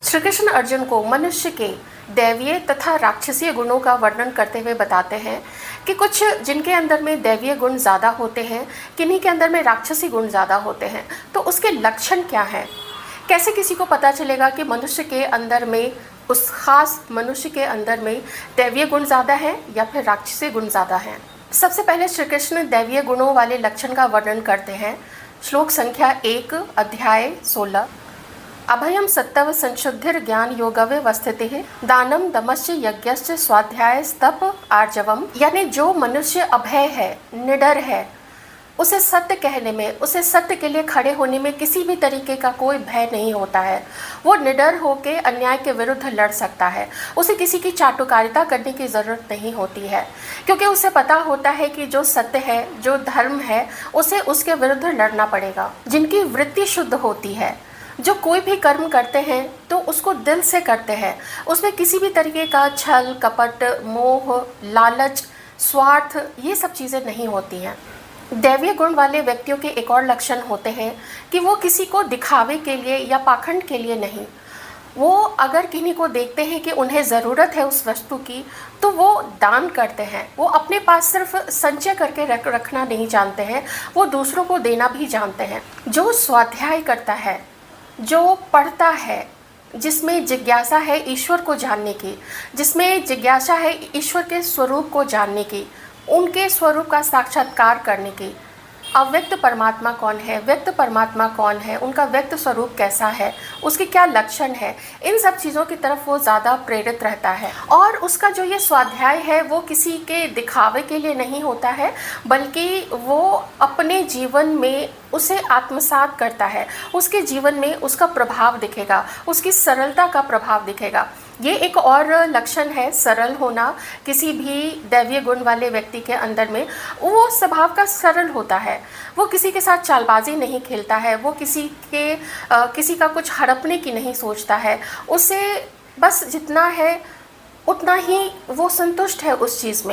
श्री कृष्ण अर्जुन को मनुष्य के दैवीय तथा राक्षसीय गुणों का वर्णन करते हुए बताते हैं कि कुछ जिनके अंदर में दैवीय गुण ज़्यादा होते हैं, किन्हीं के अंदर में राक्षसी गुण ज़्यादा होते हैं। तो उसके लक्षण क्या हैं? कैसे किसी को पता चलेगा कि मनुष्य के अंदर में, उस खास मनुष्य के अंदर में दैवीय गुण ज़्यादा है या फिर राक्षसी गुण ज़्यादा हैं? सबसे पहले श्री कृष्ण दैवीय गुणों वाले लक्षण का वर्णन करते हैं। श्लोक संख्या 1 अध्याय 16। अभयम सत्तव संशुद्धिर ज्ञान योगवे वस्थितिः दानम दमश्च यज्ञश्च स्वाध्याय स्तप आर्जवम। यानी जो मनुष्य अभय है, निडर है, उसे सत्य कहने में, उसे सत्य के लिए खड़े होने में किसी भी तरीके का कोई भय नहीं होता है। वो निडर होकर अन्याय के विरुद्ध लड़ सकता है। उसे किसी की चाटुकारिता करने की ज़रूरत नहीं होती है, क्योंकि उसे पता होता है कि जो सत्य है, जो धर्म है, उसे उसके विरुद्ध लड़ना पड़ेगा। जिनकी वृत्ति शुद्ध होती है, जो कोई भी कर्म करते हैं तो उसको दिल से करते हैं, उसमें किसी भी तरीके का छल कपट, मोह, लालच, स्वार्थ, ये सब चीज़ें नहीं होती हैं। दैवीय गुण वाले व्यक्तियों के एक और लक्षण होते हैं कि वो किसी को दिखावे के लिए या पाखंड के लिए नहीं, वो अगर किन्हीं को देखते हैं कि उन्हें ज़रूरत है उस वस्तु की, तो वो दान करते हैं। वो अपने पास सिर्फ संचय करके रखना नहीं जानते हैं, वो दूसरों को देना भी जानते हैं। जो स्वाध्याय करता है, जो पढ़ता है, जिसमें जिज्ञासा है ईश्वर को जानने की, जिसमें जिज्ञासा है ईश्वर के स्वरूप को जानने की, उनके स्वरूप का साक्षात्कार करने की, अव्यक्त परमात्मा कौन है, व्यक्त परमात्मा कौन है, उनका व्यक्त स्वरूप कैसा है, उसके क्या लक्षण है, इन सब चीज़ों की तरफ वो ज़्यादा प्रेरित रहता है। और उसका जो ये स्वाध्याय है वो किसी के दिखावे के लिए नहीं होता है, बल्कि वो अपने जीवन में उसे आत्मसात करता है। उसके जीवन में उसका प्रभाव दिखेगा, उसकी सरलता का प्रभाव दिखेगा। ये एक और लक्षण है सरल होना। किसी भी दैवीय गुण वाले व्यक्ति के अंदर में वो स्वभाव का सरल होता है। वो किसी के साथ चालबाजी नहीं खेलता है, वो किसी का कुछ हड़पने की नहीं सोचता है। उसे बस जितना है उतना ही वो संतुष्ट है उस चीज़ में।